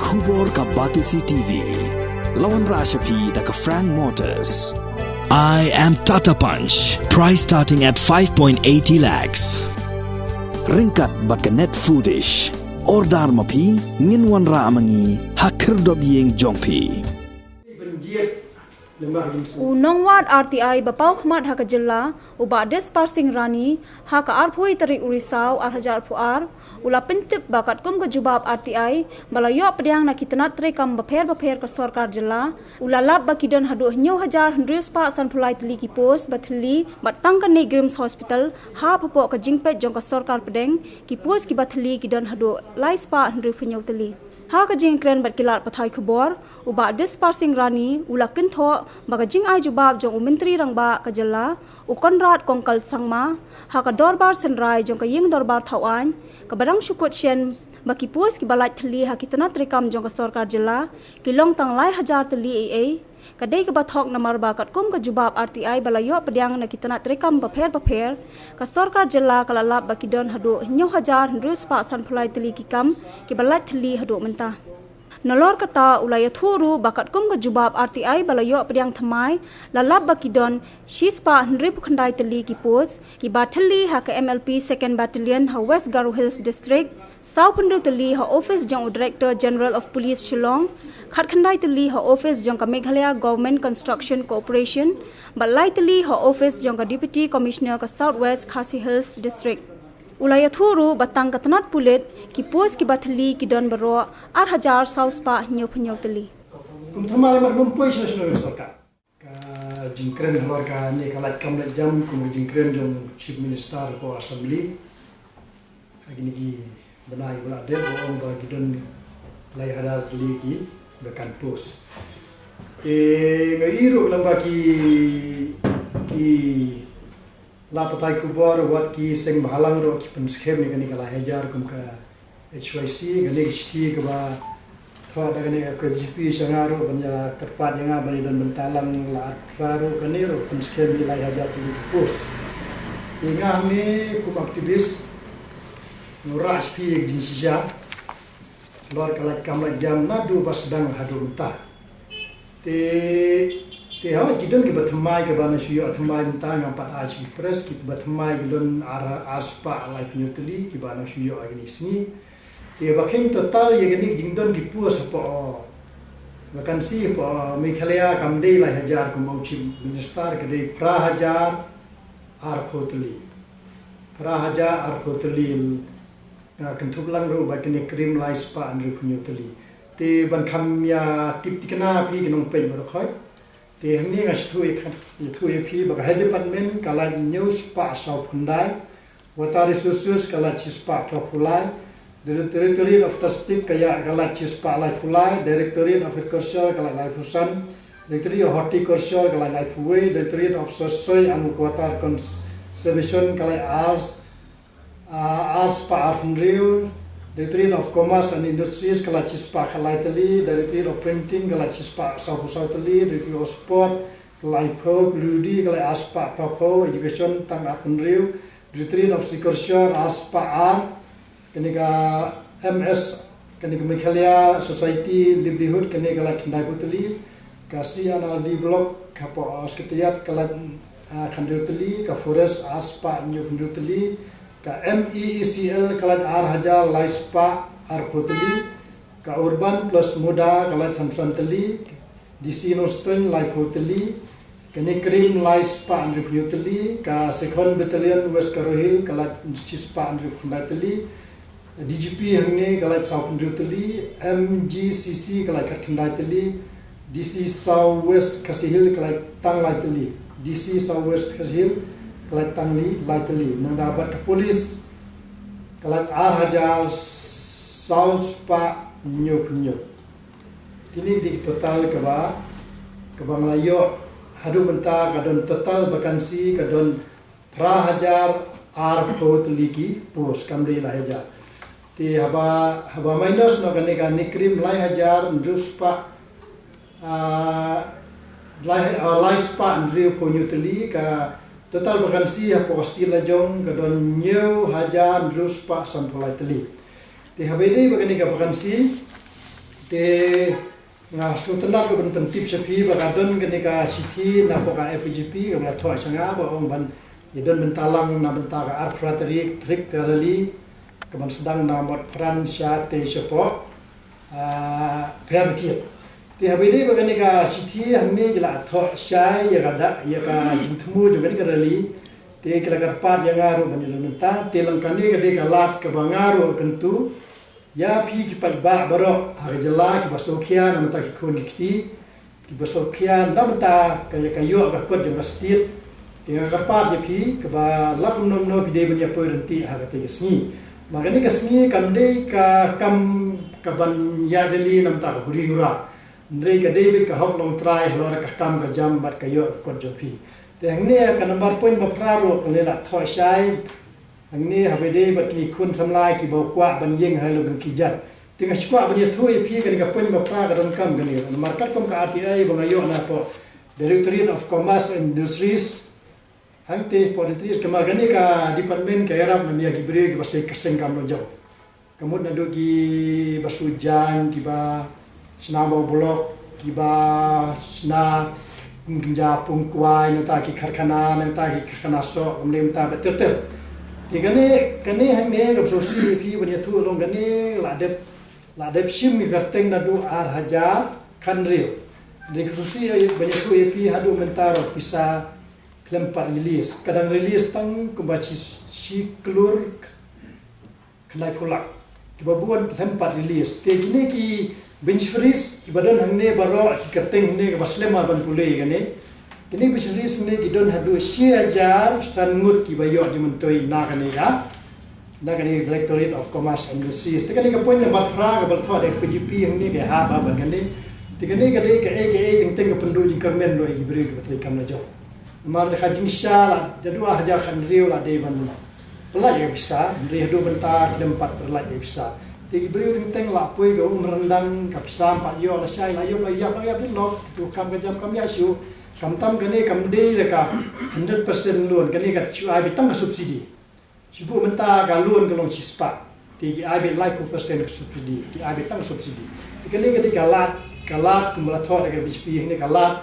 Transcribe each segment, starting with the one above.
Kubor ka Batisi TV. Lawan Rashapi da ka Frank Motors. I am Tata Punch. Price starting at 5.80 lakhs. Ringkat bat ka Net Foodish. Ordar mapi nginwan ra amangi hakir dob yeng jongpi. Unongwad RTI bapau khmat haka jilla uba des parsing rani haka arphui tari urisau arhajar puar ula pentip bakat kum ke jubab RTI balayo pediang nak kitanat trekam baper ke sorkar jilla ula lab bakidon hadu nyo hajar hendrius pa san pulai teli ki pos bathli batang kan Grims Hospital ha pho ka jingpet jong ka sorkar pedeng ki pos ki bathli ki don hadu lai spa hendru phnyo teli ha ka jing kren bat kilat pathai khubor uba des parsing rani ula kentho baga jing ai jubab jong menteri rangba ka jalla ukonrat kongkal sangma ha ka dorbar senrai jong ka yeng dorbar thawan ka barang syukut shen baki puas ki balai thli ha kitana trekam jong ka sorkar jalla ki long tang lai hajar tli aa kadai ka bathok namar ba kat kum ka jubab RTI balayo pediang na kitana trekam baper ka sorkar jalla kala lab baki don hadu nyo hajar rus pa san phlai tli ki kam ki balai thli hadu mentah Nolor kata ulaya thuru bakat kum ke jubab RTI balayo pediang thamai lalab bakidon shispa hnrip khandai teli ki pos ki bathali ha ka MLP 2nd Battalion ha West Garo Hills District South Pundu teli ha Office jong Director General of Police Shillong khat khandai teli ha Office jong ka Meghalaya Government Construction Corporation balai teli ha Office jong ka Deputy Commissioner ka South West Khasi Hills District Ulaya thuru batang katanat pulit ki pos ki bathli ki don baro ar hajar sauspa nyo phnyo teli kum thamale mar bum poi sesno sarkar ka jingkren hlor ka ni kala kamle jam kum jingkren jong chief minister ko assembly agini ki banai bula de bo ba ki don lai hadal teli ki bekan pos ngari ro lamba ki lapatai kubor wat ki seng bahalang ro ki penskhem ni kani kala hajar kum ka HYC gani sti ka ba tho da gani ka GP sangaro banya kerpat yang bani dan bentalang la atfaro kani ro penskhem ni lai hajar ti pos inga me kum aktivis noras pi ek jinsija lor kala kamla jam nadu basdang hadu ta te hawa kidon ki bathmai ke bana suyo athmai ta ngapat aji press ki bathmai gilon ara aspa live nyutli ki bana suyo agni sni te bakheng total ye gni jingdon ki pu sapo vakansi po Meghalaya kamdei lai hajar ko mauchi minister ke dei pra hajar ar khotli kentup lang ro bakni krim lai spa andru nyutli te ban kham ya tip tikna phi gnong pe ro khoi te hamni ngas thu e phi ba head department kala news pa south hundai water resources kala chispa propulai directorate of tastic kaya kala chispa lai pulai directorate of agriculture kala lai fusan directorate of horticulture kala lai fuwe directorate of soil and water conservation kala as pa arfnriu Directorate of Commerce and Industries kala chispa kala tali, Directorate of Printing kala chispa South tali, Directorate of Sport kala ipo Ludi kala aspa Propo Education tang apunriu, Directorate of Agriculture aspa ar, kenika MS kenika Meghalaya Society Livelihood kenika kala kindai putali, kasi analdi block kapo sekretariat kala khandru tali, ka Forest aspa new khandru tali, ka MEECL kalat ar haja laispa ar khotli ka urban plus muda kalat samsan teli DC Noston lai khotli kani krim laispa andru khotli ka second battalion West Karohil kalat chispa andru khotli DGP hangne kalat south andru teli MGCC kalat khandai teli DC South West Kasihil kalat tang lai teli DC South West Kasihil kalat tangli lateli mendapat ke polis kalat ar hajar saus pa nyuk kini di total ke Melayu hadu menta kadon total vakansi kadon pra hajar ar khot liki pos kamri la hajar ti haba minus no kanika nikrim lai hajar nduspa lai spa ndri phonyutli ka total vakansi apa stila jong kadon new hajar drus pa sampulai teli te habede bagani ka vakansi te nga sutana ko ban tip sapi ba kadon kenika city na ko ka FGP ko na tho sanga ba ong ban idon bentalang na bentara arpratrik trik terali keban sedang na mot pran sya te sepo pemkip ti habide ba kenika city hamne gila tho syai ya kada ya ka jintmu jo kenika rali te kala karpat yang ngaru ban nta te langkane gade kalat ke bangaru kentu ya pi ki ba baro har jela ki basokia na mata ki kon ki basokia na mata kayo ga kod jeng bastit tinga kapat ya pi ke ba lapum nom no bide ban ya poirenti har te gesni magani kesni kamde ka kam ka ban ya deli na mata huri hura ndre ka de ka hok long trai lor ka kam ka jam bat kayo kod jeng pi te hangne ka number point ba praro ko le la tho shai angni habede bat ni kun samlai ki bokwa ban yeng halo gan kijat tinga skwa ban yathui phi kan ka pon ma fra ga ron kam gani market kom ka RTI bangayo na po Directorate of Commerce and Industries hangte politis ke magani ka department ka erap na miya gibre ki basay kaseng kam no jaw kamut na do ki basujan ki ba snabo blok ki ba sna kunja pungkwai na ta ki karkhana na ta ki karkhana so umlem ta beter Tigane kane hangne gap sosi pi bani thu long kane la dep sim mi garteng na du ar hajar khanrio de sosi bani thu pi hadu mentaro pisa klempat release kadang release tang kumbachi si klur khnai pulak kibabuan tempat release te gine ki bench freeze ki badan hangne baro ki garteng hangne baslema ban pulei kane kini bisnis ni kidon hadu siajar sangut ki bayo dimentoi nakani ya nakani Directorate of Commerce and Industries tekani ka point number fra ka baltho de FGP yang ni ke ha ba ban kani tekani ka de ka eke teng ka pendu jing kamen ro i bri ka batri kam na jo mar de khajing shala jadu ah ja khan riu la de ban pelaj ya bisa ri hadu bentar tempat pelaj ya bisa ti bri teng la poi ka rendang ka pisam pa yo la sai la yo la ya bin lo tu kam ka jam kam ya siu kamtam kene kamde leka 100% loan kene ka chu ai bitang ka subsidi sibu menta ka loan ka long chispa ti ai bit like percent ka subsidi ti ai bitang subsidi ti kene ka di kalat kumla tho da ka bispi ne kalat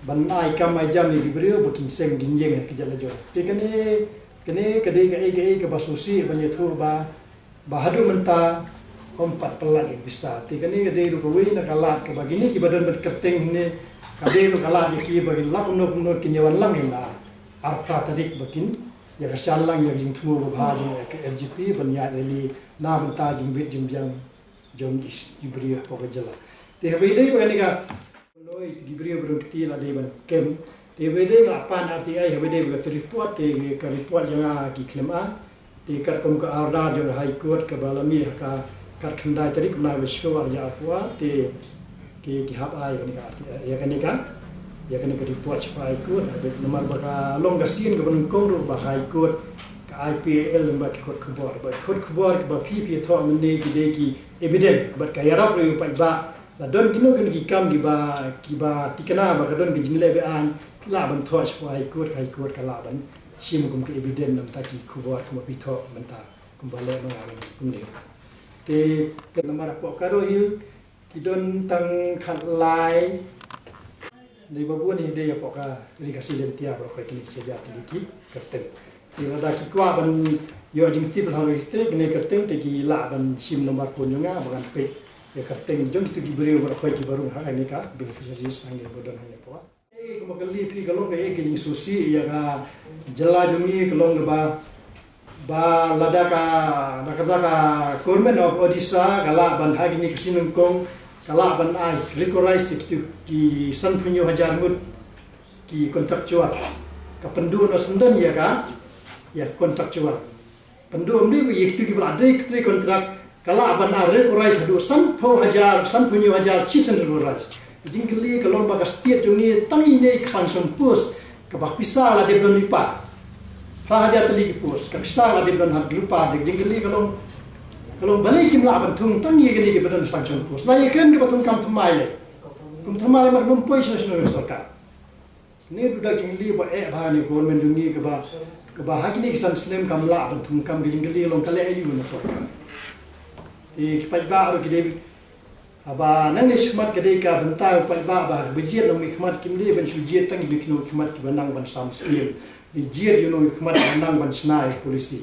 ban ai kam ai jam ni brio buking seng ginyeng ka jala jo ti kene ka de ka basusi ban ye thu ba hadu menta kompat pelan bisa ti kene ka de ru ko wi na kalat ka bagini ki badan bet kerteng ne kadero kala diki bagin lang no kinyawan lang ina arpra tadik bakin ya kasal lang yang jing tumu ba jing ke FGP ban ya eli na banta jing bit jing jang jong gibriya po jala te hebe bagani ka noi gibriya bro kiti la de ban kem te hebe la pan RTI hebe ba report te ka report yang ki claim a te kar kom ka order jong high court ka balami ka kar khandai tarik na bishwar ya afwa te ki hab ai kan ya kan report pa ikut nomor baka longasin ke banung kong ba high court ka IPL ba ki kot khubor ba PP tho amne ki de ki evident ba ka yarap ru pa ba la don kino kan ki kam ki ba tikana ba ka don ki jingle be an la ban tho pa ikut ka la ban sim kum ki evident nam ta ki khubor kuma pi tho menta kum ba le ma kum ne te nomor po karo hil kidon tang khat lai ni babu ni de ya poka ri ka silen tia bro ko kini seja tiliki kerten ila da ki kwa ban yo jing ti bal ri te ne kerten te ki la ban sim nomor pun nga ban pe ya kerten jong tu ki bri bro ko ki baru ha ni ka beneficiaries ang ni bodon hanya po e ko magali pi galong ke ke jing susi ya ga jala jungi kelong ba ladaka government of Odisha kala ban ha ni kisinung kong kala ban ai recognize ki san punyo hajar mut ki kontraktual ka pendu no sendan ya ka ya kontraktual pendu amdi bi yek tu ki berada ki kontrak kala ban ai recognize hadu san punyo hajar season recognize jingli kalon ba ka state jungi tangi ne sanction pus ka ba pisa la de don lipa raja tali ki pus ka pisa la de don had lupa de jingli kalau balik kimla bantung tangi gini ke badan sanction pos la yekren ke batung kam thamai mar bum poi sesno sarkar ni dudak jingli ba ba ni government dungi ke ba hakini kisan slim kam la bantung kam jingli long kale ayu na sarkar ti ki pajba ro ki de Aba nan ni khmat kedai ka bentai pan ba bejiet no mi khmat kimli ban sujiet tang bi kno khmat ki banang ban sam skim di jiet you know khmat banang ban snai polisi